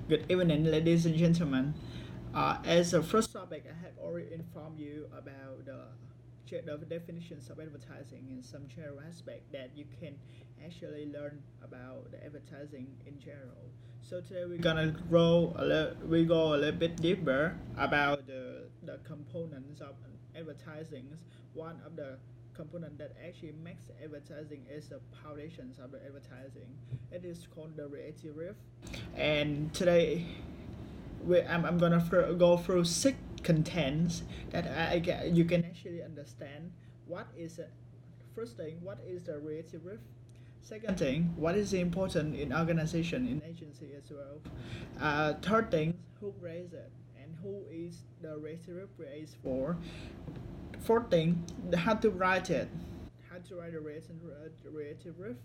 Good evening, ladies and gentlemen. As a first topic, I have already informed you about the definitions of advertising and some general aspect that you can actually learn about the advertising in general. So today we're gonna we go a little bit deeper about the components of advertising. One of the component that actually makes advertising is the foundations of the advertising. It is called the creative riff, and today I'm gonna go through six contents that you can actually understand what is it. First thing, what is the creative riff? Second thing, what is important in organization, in agency as well? Third thing, who creates it and who is the creative riff creates for? Fourth thing, how to write it, how to write a creative riff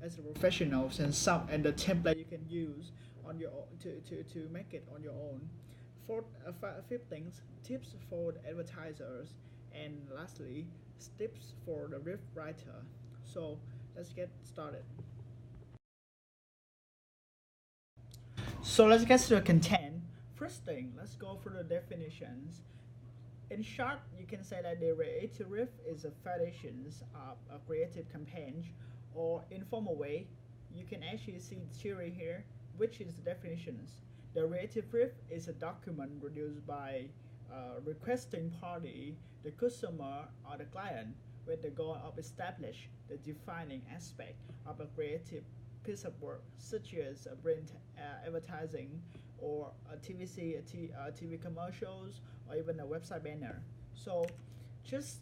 as a professional, and the template you can use on your own to make it on your own. Fifth things, tips for the advertisers, and lastly, tips for the riff writer. So let's get started. So let's get to the content. First thing, let's go through the definitions. In short, you can say that the creative riff is a foundations of a creative campaign, or informal way, you can actually see the theory here, which is the definitions. The creative riff is a document produced by a requesting party, the customer or the client, with the goal of establish the defining aspect of a creative piece of work, such as a print advertising or a TV commercials, or even a website banner. So just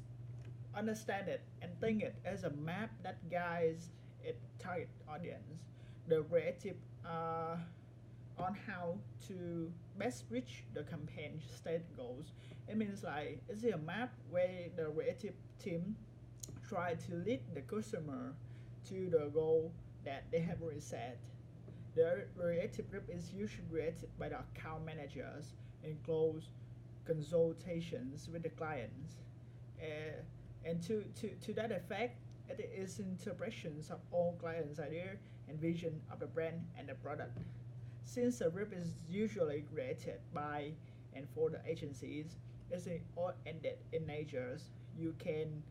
understand it and think it as a map that guides its target audience. The creative on how to best reach the campaign state goals. It means like it's a map where the creative team try to lead the customer to the goal that they have already set. The creative group is usually created by the account managers in close consultations with the clients. And to that effect, it is interpretations of all clients' idea and vision of the brand and the product. Since the rip is usually created by and for the agencies, it's all-ended in nature. You can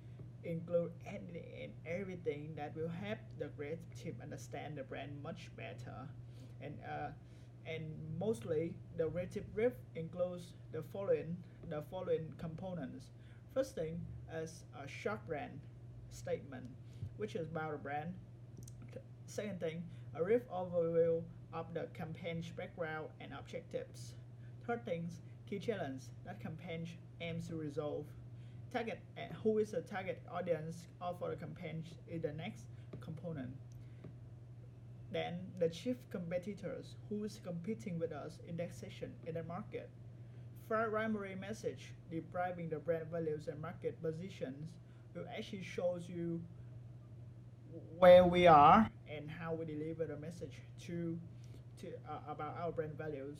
include anything and everything that will help the creative team understand the brand much better. And and mostly the creative riff includes the following components. First thing is a short brand statement, which is about a brand. Second thing, a brief overview of the campaign's background and objectives. Third thing, key challenge that campaign aims to resolve. Target who is the target audience for the campaign is the next component. Then the chief competitors who is competing with us in that session in the market. Primary message describing the brand values and market positions will actually shows you where we are and how we deliver the message to about our brand values.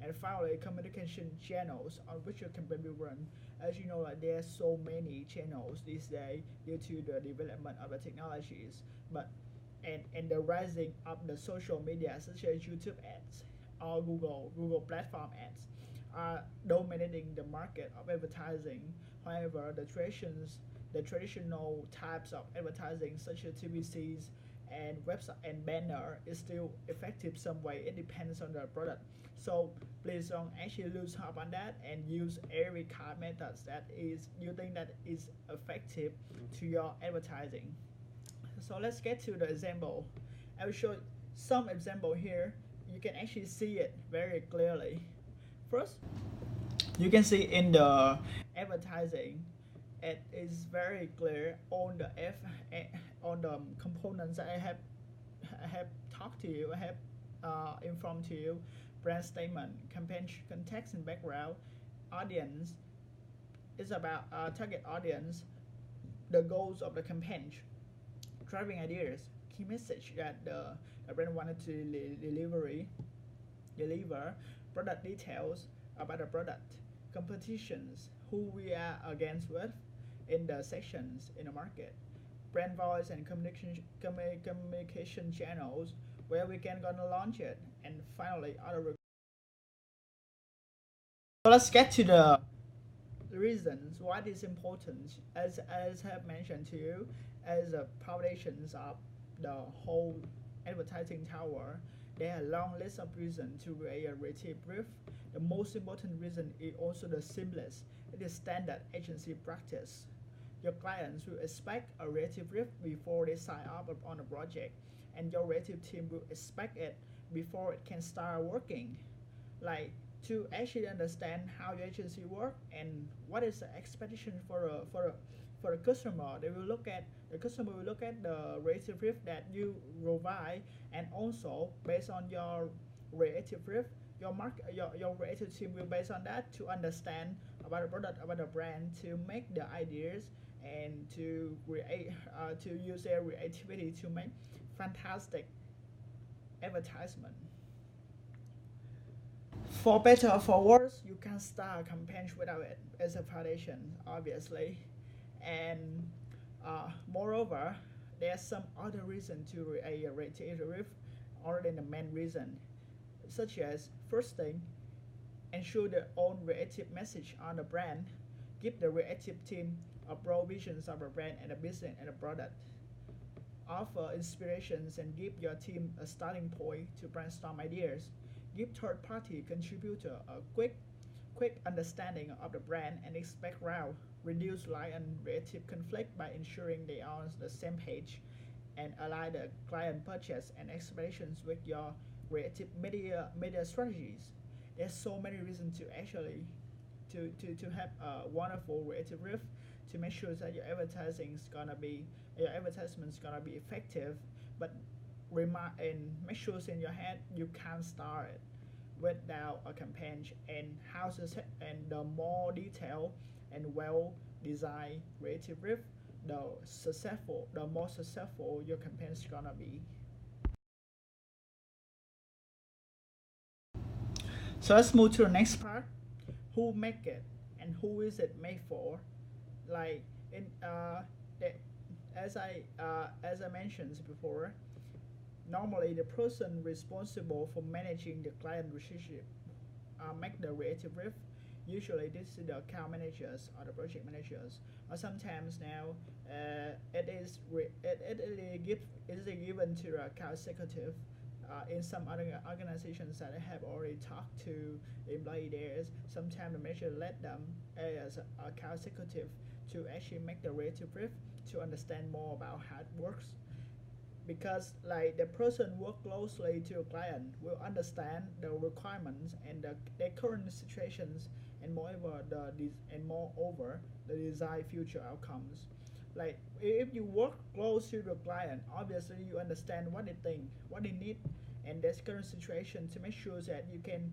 And finally, communication channels on which your campaign will run. As you know, like there are so many channels these days due to the development of the technologies, but and the rising of the social media such as YouTube ads or Google platform ads are dominating the market of advertising. However, the traditional types of advertising such as TVCs and website and banner is still effective some way. It depends on the product. So please don't actually lose hope on that and use every kind of methods that is you think that is effective to your advertising. So let's get to the example. I will show some example here. You can actually see it very clearly. First, you can see in the advertising, it is very clear on the on the components that I have talked to you, I have informed to you. Brand statement, campaign context and background, audience is about target audience, the goals of the campaign, driving ideas, key message that the brand wanted to deliver, product details about the product, competitions, who we are against with in the sections in the market, brand voice and communication channels where we can gonna launch it, and finally other So let's get to the reasons why it is important. As I have mentioned to you, as the foundations of the whole advertising tower, there are a long list of reasons to create a creative brief. The most important reason is also the simplest. It is standard agency practice. Your clients will expect a creative brief before they sign up on a project, and your creative team will expect it before it can start working. Like, to actually understand how your agency work and what is the expectation for a customer. They will look at the customer will look at the creative brief that you provide, and also based on your creative brief, your creative team will based on that to understand about the product, about the brand, to make the ideas and to create to use their creativity to make fantastic advertisement. For better or for worse, you can start a campaign without it as a foundation, obviously. And moreover, there's some other reason to a reiterative other than the main reason, such as first thing, ensure their own creative message on the brand, give the creative team a broad visions of a brand and a business and a product, offer inspirations and give your team a starting point to brainstorm ideas, give third-party contributor a quick understanding of the brand and its background, reduce client creative conflict by ensuring they are on the same page, and align the client purchase and expectations with your creative media strategies. There's so many reasons to actually to have a wonderful creative riff to make sure that your advertisement's gonna be effective, but and make sure in your head you can't start it without a campaign, and and the more detailed and well designed creative riff, the more successful your campaign's gonna be. So let's move to the next part. Who make it and who is it made for? Like in the, as I mentioned before, normally the person responsible for managing the client relationship make the creative brief. Usually this is the account managers or the project managers. Or sometimes now it is given to the account executive. In some other organizations that I have already talked to the employee there, sometimes the manager let them as a account executive to actually make the creative brief to understand more about how it works, because like the person work closely to a client will understand the requirements and their current situations, and moreover the desired future outcomes. Like if you work close to the client, obviously you understand what they think, what they need, and their current situation to make sure that you can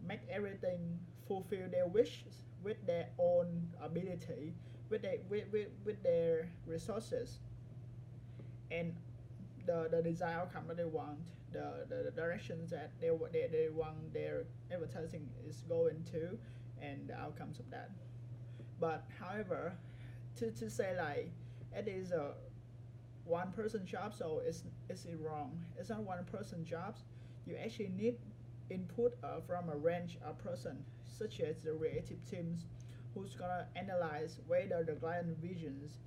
make everything fulfill their wishes with their own ability, with their resources, and the desired outcome that they want, the directions that they want their advertising is going to, and the outcomes of that. But however, to say like it is a one person job, so it's wrong. It's not one person jobs. You actually need input from a range of person, such as the creative teams, who's gonna analyze whether the client visions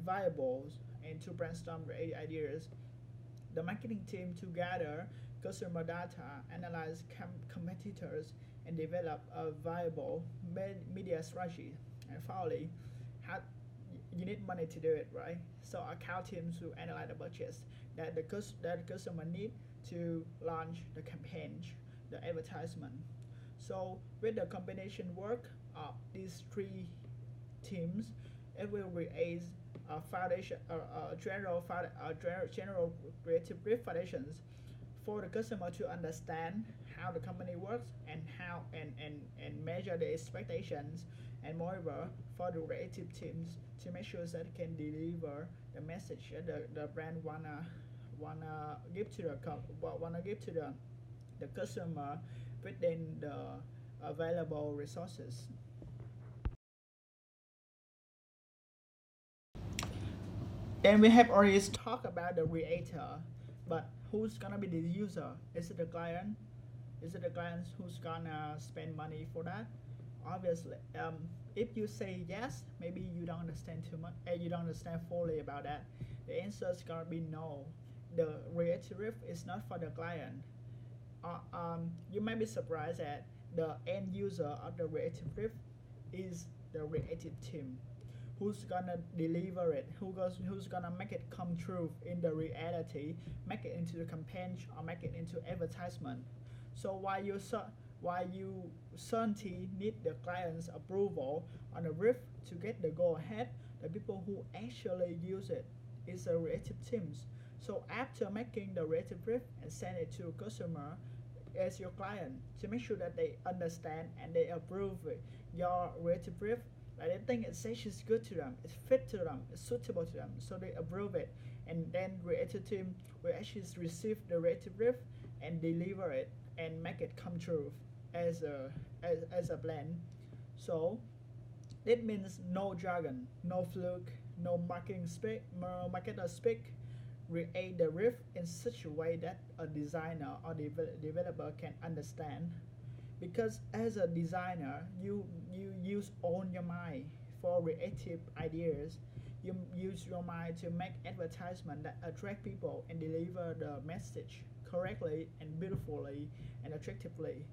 viable and to brainstorm the ideas. The marketing team to gather customer data, analyze competitors, and develop a viable media strategy. And finally, how you need money to do it, right? So account teams to analyze the budgets that that the customer need to launch the campaign, the advertisement. So with the combination work of these three teams, it will create a foundation, general creative brief foundations for the customer to understand how the company works and and measure the expectations, and moreover for the creative teams to make sure that it can deliver the message that the brand wanna give to the customer within the available resources. Then we have already talked about the creator, but who's gonna be the user? Is it the client? Is it the client who's gonna spend money for that? Obviously, if you say yes, maybe you don't understand too much, and you don't understand fully about that. The answer is gonna be no. The reality risk is not for the client. You might be surprised that the end user of the creative brief is the creative team who's gonna deliver it, who's gonna make it come true in the reality, make it into the campaign or make it into advertisement. So while you certainly need the client's approval on the brief to get the go ahead, the people who actually use it is the creative teams. So after making the creative brief and send it to a customer as your client to make sure that they understand and they approve your creative brief, like they think it's actually good to them, it's fit to them, it's suitable to them, so they approve it, and then creative team will actually receive the creative brief and deliver it and make it come true as a plan. So that means no jargon, no fluke, no marketing speak, no marketer speak. Create the riff in such a way that a designer or developer can understand. Because as a designer, you use all your mind for creative ideas. You use your mind to make advertisement that attract people and deliver the message correctly and beautifully and attractively.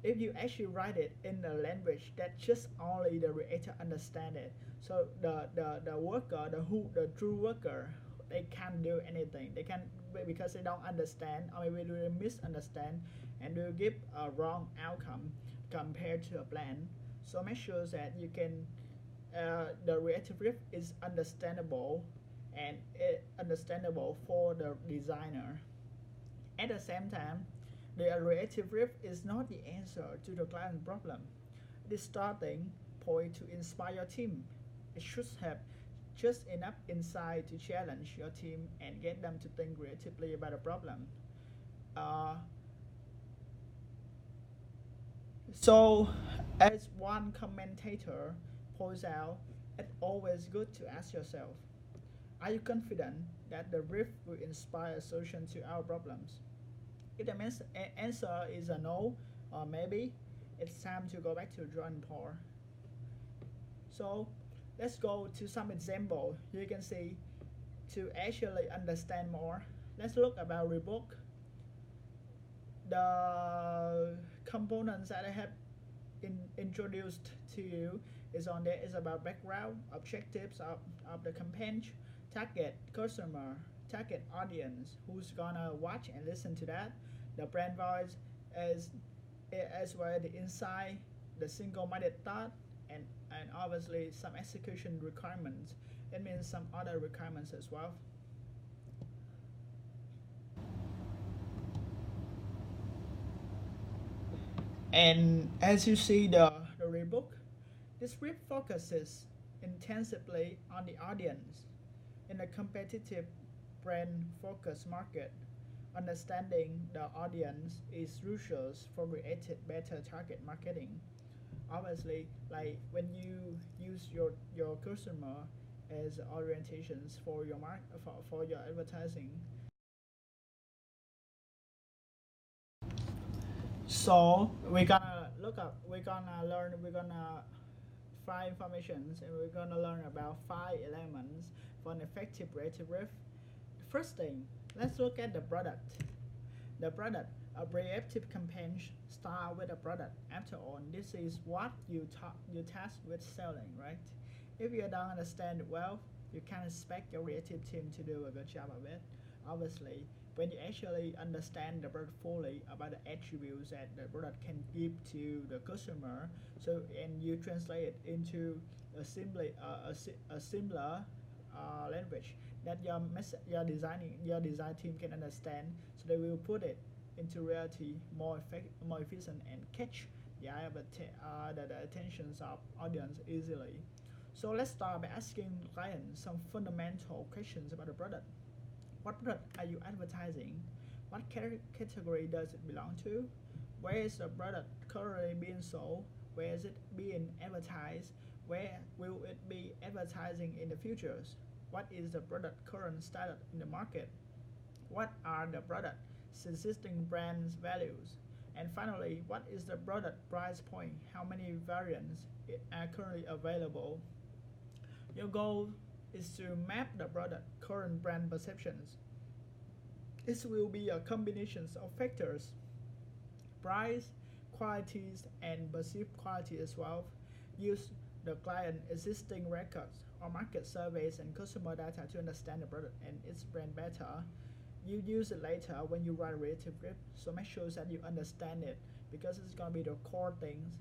If you actually write it in a language that just only the creator understand it, so the worker, the true worker, they can't do anything. They can, because they don't understand or maybe they misunderstand and will give a wrong outcome compared to a plan. So make sure that you can the creative brief is understandable and understandable for the designer. At the same time, the creative brief is not the answer to the client problem. It is starting point to inspire your team. It should have just enough insight to challenge your team and get them to think creatively about a problem. Uh, so, as one commentator points out, it's always good to ask yourself, are you confident that the brief will inspire a solution to our problems? If the answer is a no or maybe, it's time to go back to the drawing board. So let's go to some example. You can see to actually understand more. Let's look about rebook. The components that I have introduced to you is on there is about background, objectives of the campaign, target customer, target audience, who's gonna watch and listen to that, the brand voice, as well as the insight, the single-minded thought, and obviously some execution requirements. It means some other requirements as well. And as you see the rebook, this script focuses intensively on the audience in a competitive brand focused market. Understanding the audience is crucial for creating better target marketing. Obviously, like when you use your customer as orientations for your for your advertising. So we're gonna find informations, and we're gonna learn about 5 elements for an effective creative riff. First thing, let's look at the product. The product, a preemptive campaign start with a product. After all, this is what you task with selling, right? If you don't understand it well, you can't expect your creative team to do a good job of it. Obviously, when you actually understand the product fully about the attributes that the product can give to the customer, so and you translate it into a simpler language that your design team can understand, so they will put it into reality more efficient and catch the eye of the attentions of audience easily. So let's start by asking clients some fundamental questions about the product. What product are you advertising? What category does it belong to? Where is the product currently being sold? Where is it being advertised? Where will it be advertising in the future? What is the product current status in the market? What are the product's existing brand's values? And finally, what is the product price point? How many variants are currently available? Your goal is to map the product current brand perceptions. This will be a combination of factors: price, qualities, and perceived quality as well. Use the client existing records or market surveys and customer data to understand the product and its brand better. You use it later when you write a creative brief, so make sure that you understand it, because it's gonna be the core things.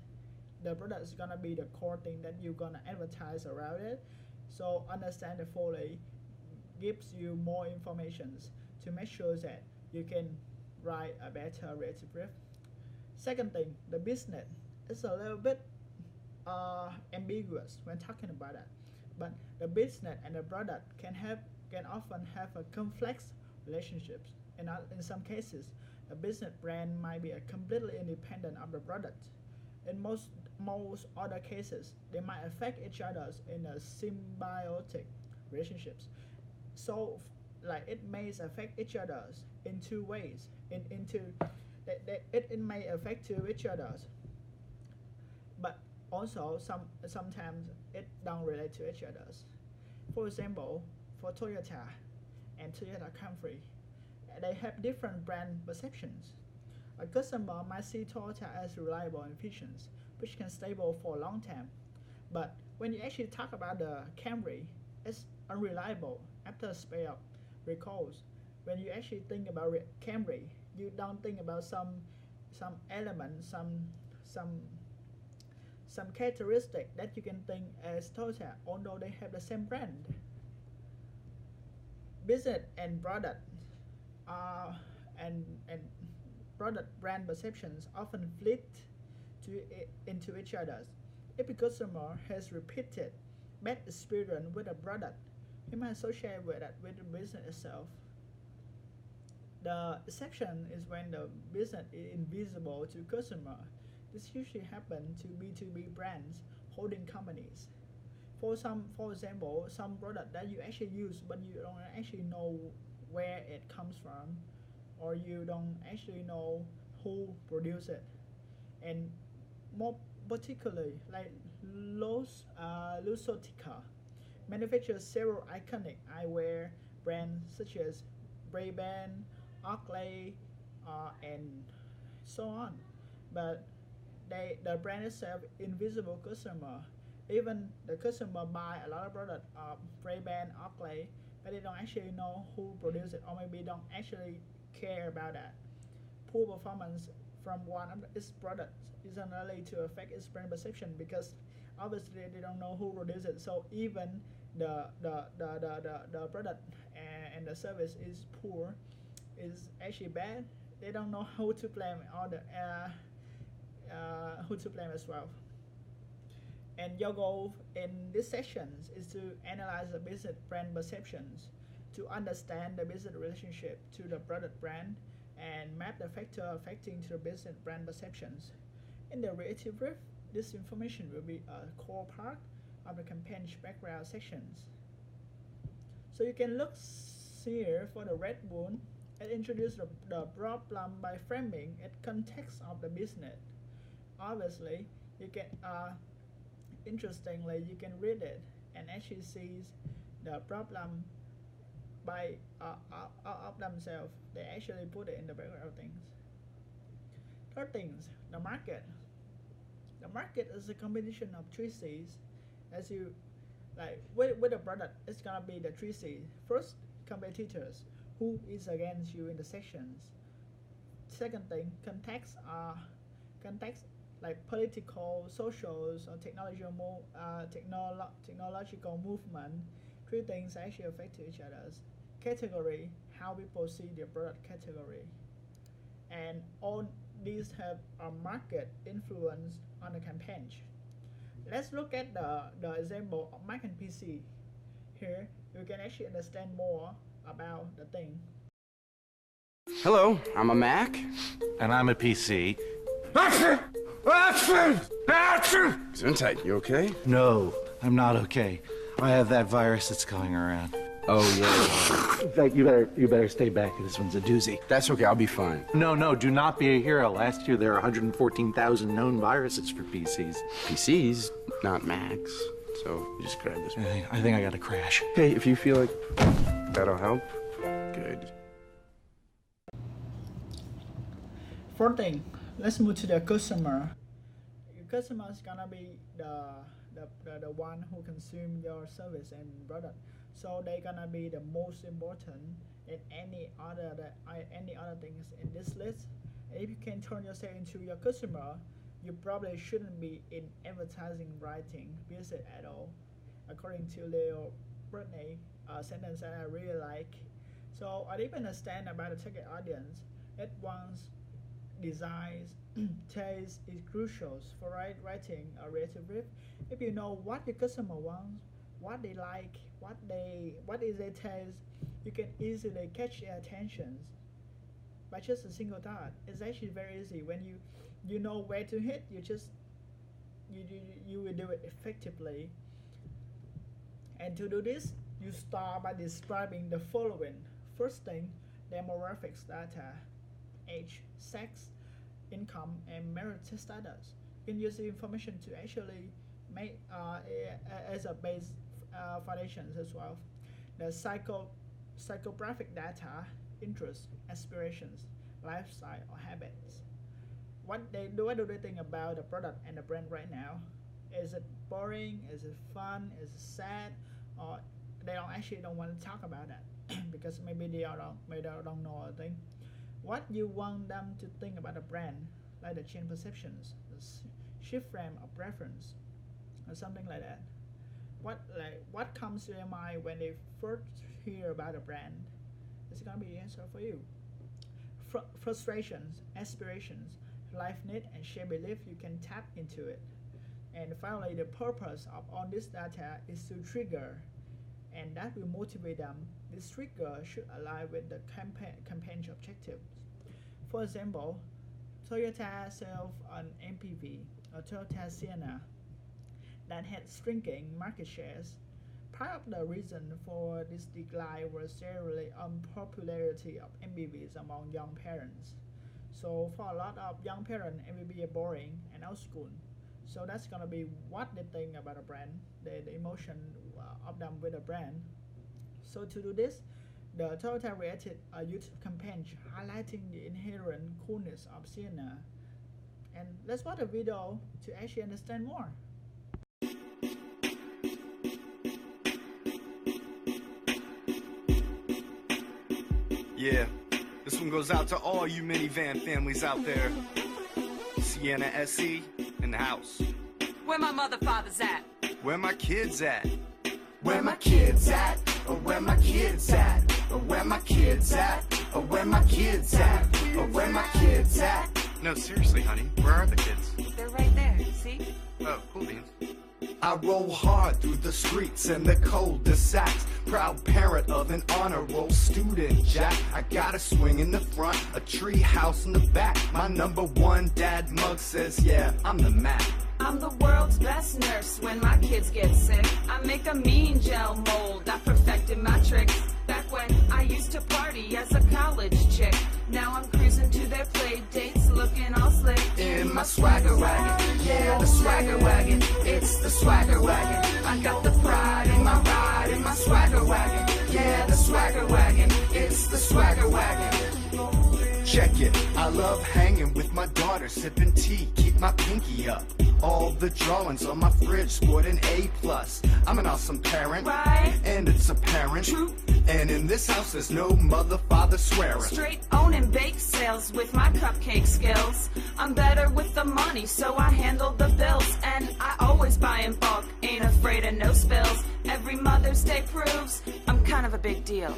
The product is gonna be the core thing that you're gonna advertise around it. So understand the fully gives you more information to make sure that you can write a better creative brief. Second thing, the business is a little bit ambiguous when talking about that, but the business and the product can often have a complex relationships. In some cases, a business brand might be completely independent of the product. In most other cases, they might affect each other in a symbiotic relationships. So, like it may affect each other in two ways. It may affect to each other, but also sometimes it don't relate to each other. For example, for Toyota and Toyota Camry, they have different brand perceptions. A customer might see Toyota as reliable and efficient, which can stable for a long time. But when you actually talk about the Camry, it's unreliable after a spare of recalls. When you actually think about Camry, you don't think about some elements, some characteristic that you can think as Toyota, although they have the same brand. Business and product and product brand perceptions often flit into each other. If a customer has repeated bad experience with a product, he might associate with the business itself. The exception is when the business is invisible to customer. This usually happens to B2B brands, holding companies. For example, some product that you actually use, but you don't actually know where it comes from, or you don't actually know who produced it. And more particularly, like Lusotica manufactures several iconic eyewear brands such as Ray-Ban, Oakley, and so on. But the brand itself invisible customer. Even the customer buy a lot of product of Ray-Ban, Oakley, but they don't actually know who produced it, or maybe don't actually care about that. Poor performance from one of its products is unlikely to affect its brand perception, because obviously they don't know who produced it. So even the product and the service is poor, is actually bad, they don't know who to blame, or who to blame as well. And your goal in these sessions is to analyze the business brand perceptions, to understand the business relationship to the product brand, and map the factor affecting to the business brand perceptions. In the creative brief, this information will be a core part of the campaign background sections. So you can look here for the red one and introduce the problem by framing it context of the business. Obviously, you can interestingly, you can read it and actually see the problem by of themselves. They actually put it in the background of things. Third things, the market. The market is a combination of three C's. As you like with a product, it's gonna be the three C's. First, competitors, who is against you in the sections. Second thing, context like political, social, or technological movement. Three things actually affect each other. Category, how people see their product category. And all these have a market influence on the campaign. Let's look at the example of Mac and PC. Here, you can actually understand more about the thing. Hello, I'm a Mac. And I'm a PC. Gesundheit, you okay? No, I'm not okay. I have that virus that's going around. Oh, yeah. In fact, you better stay back. This one's a doozy. That's okay, I'll be fine. No, do not be a hero. Last year there were 114,000 known viruses for PCs. PCs, not Macs. So just grab this one. I think I got a crash. Hey, if you feel like that'll help, good. Fourth thing, let's move to the customer. Your customer is gonna be the one who consume your service and product. So they're gonna be the most important in any other things in this list. And if you can turn yourself into your customer, you probably shouldn't be in advertising writing business at all. According to Leo Britney, a sentence that I really like. So I didn't understand about the target audience. It wants designs, taste is crucial for writing a creative brief. If you know what your customer wants, what they like, what is their taste, you can easily catch their attentions by just a single thought. It's actually very easy when you know where to hit. You will do it effectively. And to do this, you start by describing the following. First thing, demographics data, age, sex, income, and marital status. You can use the information to actually make as a base foundations as well. The psychographic data, interests, aspirations, lifestyle, or habits. What do they think about the product and the brand right now? Is it boring? Is it fun? Is it sad? Or they don't want to talk about that because maybe they don't know a thing. What you want them to think about a brand, like the change perceptions, the shift frame of preference, or something like that. What comes to their mind when they first hear about a brand? It's gonna be the answer for you. Frustrations, aspirations, life need, and shared belief, you can tap into it. And finally, the purpose of all this data is to trigger, and that will motivate them. This trigger should align with the campaign objectives. For example, Toyota sells an MPV, a Toyota Sienna, that had shrinking market shares. Part of the reason for this decline was generally unpopularity of MPVs among young parents. So for a lot of young parents, MPV are boring and old school. So that's gonna be what they think about a brand, the emotion of them with a brand. So to do this, the Toyota created a YouTube campaign highlighting the inherent coolness of Sienna. And let's watch a video to actually understand more. Yeah, this one goes out to all you minivan families out there. Sienna SE in the house. Where my mother father's at? Where my kids at? Where my kids at? Or where my kids at? Or where my kids at? Or where my kids at? Or where my kids at? No, seriously, honey, where are the kids? They're right there, see? Oh, cool beans. I roll hard through the streets and the cul-de-sacs. Proud parent of an honor roll student, Jack. I got a swing in the front, a tree house in the back. My #1 dad mug says, yeah, I'm the Mac. I'm the world's best nurse when my kids get sick. I make a mean gel mold, I perfected my tricks. Back when I used to party as a college chick. Now I'm cruising to their play dates, looking all slick. In my swagger wagon, yeah, the swagger wagon. It's the swagger wagon. I got the pride in my ride in my swagger wagon. Yeah, the swagger wagon. It's the swagger wagon. Check it. I love hanging with my daughter, sipping tea, keep my pinky up. All the drawings on my fridge scored an A+. I'm an awesome parent, Right. and it's apparent. True. And in this house, there's no mother, father swearing. Straight owning bake sales with my cupcake skills. I'm better with the money, so I handle the bills. And I always buy in bulk, ain't afraid of no spills. Every Mother's Day proves I'm kind of a big deal.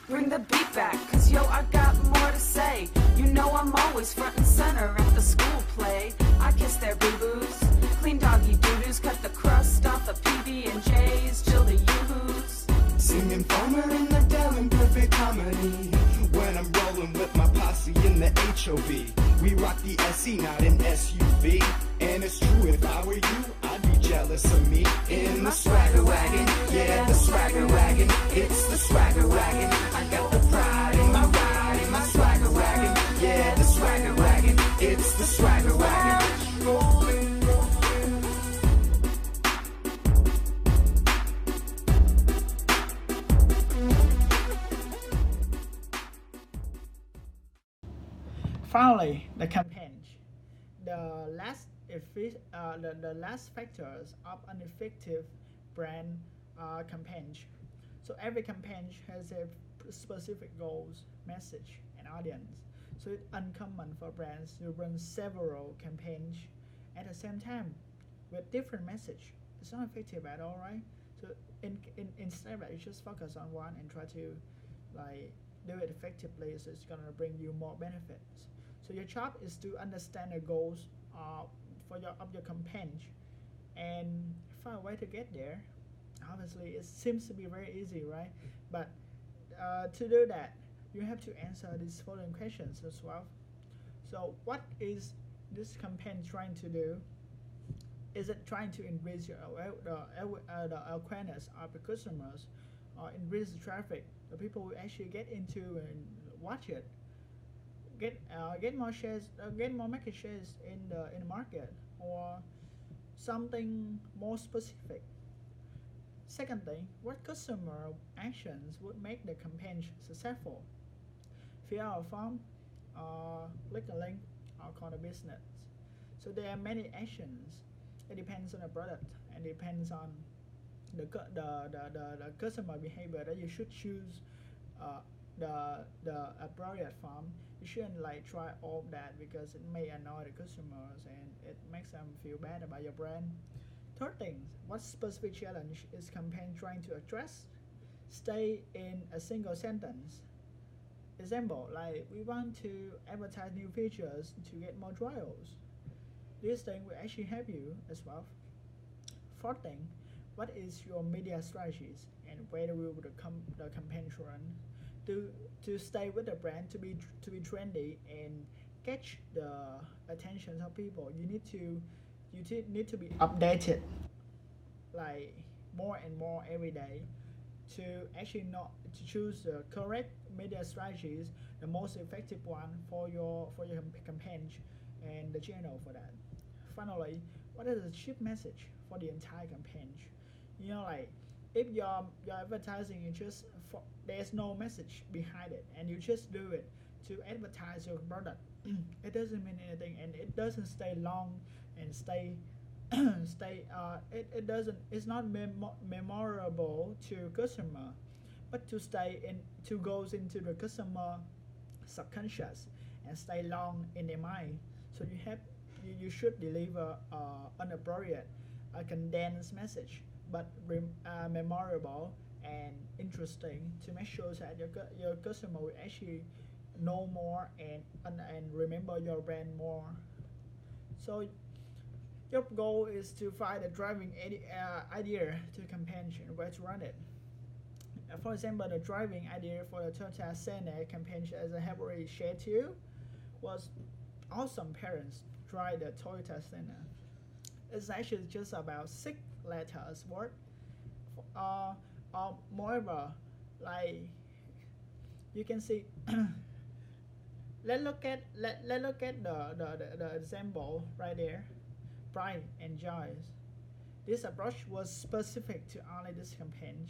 Bring the beat back, cause yo, I got more to say. You know I'm always front and center at the school play. I kiss their boo-boos, clean doggy doo-doos, cut the crust off the PB&Js, chill the yoo-hoos. Singing farmer in the deli in perfect harmony. When I'm rolling with my posse in the HOV, we rock the SE, not an SUV. And it's true, if I were you, I'd be jealous of me in the swagger wagon. Yeah, the swagger wagon. It's the swagger wagon. I got the pride in my ride, in my swagger wagon. Yeah, the swagger wagon. It's the swagger wagon. Rolling, rolling. Finally, the campaign. The last factors of an effective brand campaign. So every campaign has a specific goals, message, and audience. So it's uncommon for brands to run several campaigns at the same time with different message. It's not effective at all, right? So instead of that, you just focus on one and try to like do it effectively. So it's gonna bring you more benefits. So your job is to understand the goals of your campaign and find a way to get there. Obviously, it seems to be very easy, right? But to do that, you have to answer these following questions as well. So, what is this campaign trying to do? Is it trying to increase the awareness of the customers, or increase the traffic, the people who actually get into and watch it? Get more shares, get more market shares in the market, or something more specific. Second thing, what customer actions would make the campaign successful? Fill out a form, click a link, or call a business. So there are many actions. It depends on the product and depends on the customer behavior that you should choose the appropriate form. You shouldn't like try all that because it may annoy the customers and it makes them feel bad about your brand. Third thing, what specific challenge is campaign trying to address? Stay in a single sentence. Example, like we want to advertise new features to get more trials. This thing will actually help you as well. Fourth thing, what is your media strategies and where will the campaign run? To stay with the brand, to be trendy and catch the attention of people, you need to be updated like more and more every day to actually not to choose the correct media strategies, the most effective one for your campaign and the channel for that. Finally, what is the chief message for the entire campaign? Like if your advertising is just there's no message behind it and you just do it to advertise your product, it doesn't mean anything and it doesn't stay long and it's not memorable to customer, but to goes into the customer subconscious and stay long in their mind. So you should deliver an appropriate condensed message but memorable and interesting to make sure that your customer will actually know more and remember your brand more. So your goal is to find a driving idea to campaign and where to run it. For example, the driving idea for the Toyota Senna campaign, as I have already shared to you, was awesome parents drive the Toyota Senna. It's actually just about 6 letters word. Moreover, like you can see, let's look at the example right there, pride and joy. This approach was specific to only this campaign.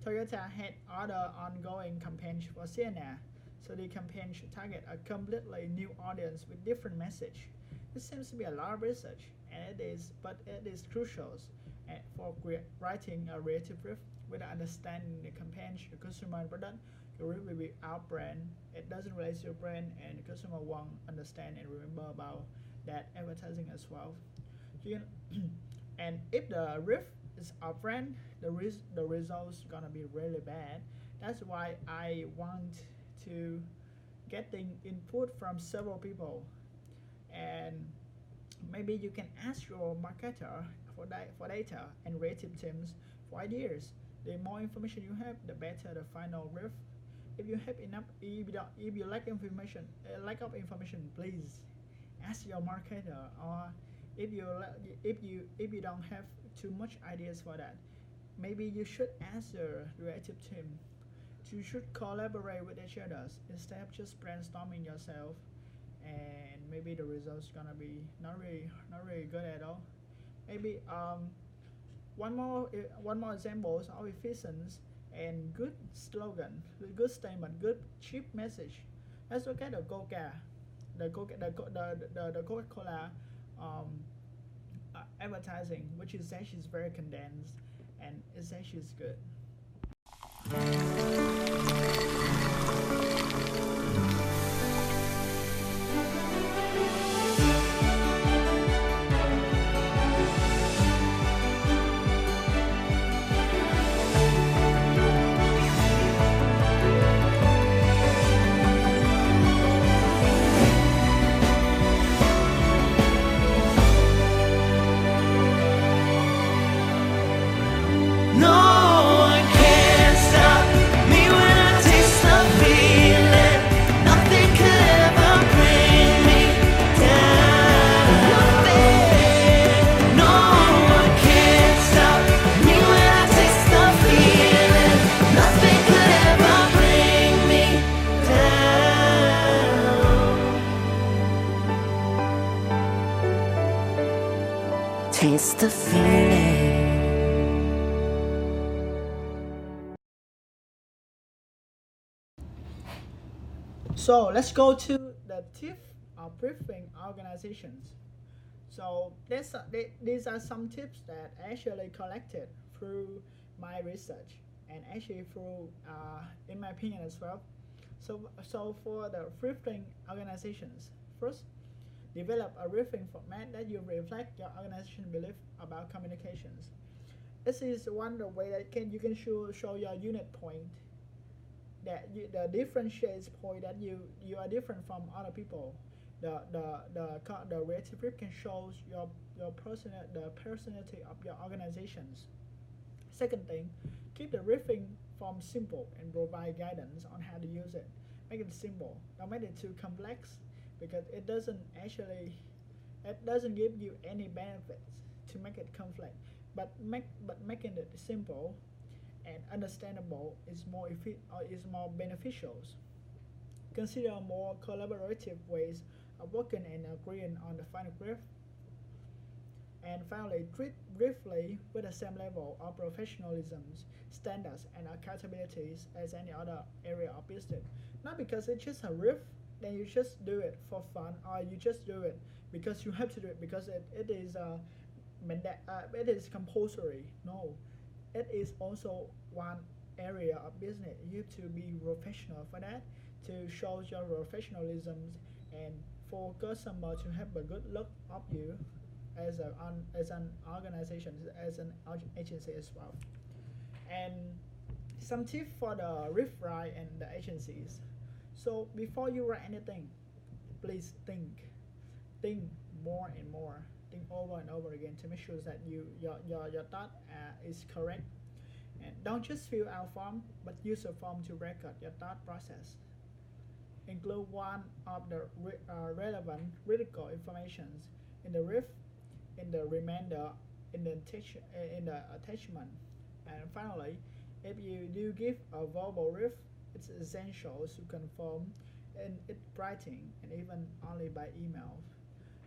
Toyota had other ongoing campaigns for Sienna, so the campaign should target a completely new audience with different message. This seems to be a lot of research, and but it is crucial for writing a creative brief. Without understanding the campaign, the consumer and product, your brief will be out brand. It doesn't relate to your brand, and the customer won't understand and remember about that advertising as well. And if the brief is out brand, the results gonna be really bad. That's why I want to get the input from several people, and maybe you can ask your marketer for data and creative teams for ideas. The more information you have, the better the final riff. If you have enough, if you lack information, lack of information, please ask your marketer. Or if you don't have too much ideas for that, maybe you should ask the creative team. You should collaborate with each other instead of just brainstorming yourself, and maybe the results gonna be not really good at all. Maybe one more examples of efficiency and good slogan, good statement, good cheap message. Let's look at the Coca, the Coca-Cola advertising, which is actually very condensed and it's actually good. No one can stop me when I taste the feeling. Nothing could ever bring me down. No one can stop me when I taste the feeling. Nothing could ever bring me down. Taste the feeling. So let's go to the tip of briefing organizations. So these are some tips that I actually collected through my research and actually through, in my opinion as well. So for the briefing organizations, first, develop a briefing format that you reflect your organization belief about communications. This is one the way that you can show your unit point, the differentiates point that you are different from other people. The creative brief can show the personality of your organizations. Second thing, keep the briefing form simple and provide guidance on how to use it. Make it simple. Don't make it too complex because it doesn't give you any benefits to make it complex. But making it simple and understandable is more beneficial. Consider more collaborative ways of working and agreeing on the final brief. And finally, treat briefly with the same level of professionalism, standards, and accountabilities as any other area of business. Not because it's just a brief, then you just do it for fun, or you just do it because you have to do it because it is compulsory. No, it is also one area of business. You have to be professional for that, to show your professionalism and for customer to have a good look of you as an organization, as an agency as well. And some tips for the riff write and the agencies. So before you write anything, please think more and more, think over and over again to make sure that your thought is correct. And don't just fill out form, but use a form to record your thought process. Include one of the relevant critical informations in the riff, in the remainder, in the attachment. And finally, if you do give a verbal riff, it's essential to confirm in its writing and even only by email.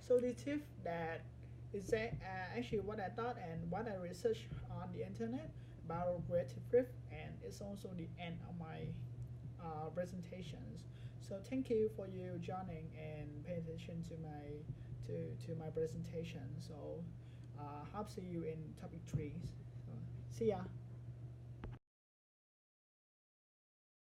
So the tip that is actually what I thought and what I researched on the internet about creative riff, and it's also the end of my presentations. So thank you for you joining and paying attention to my presentation. So hope see you in topic 3. So, see ya.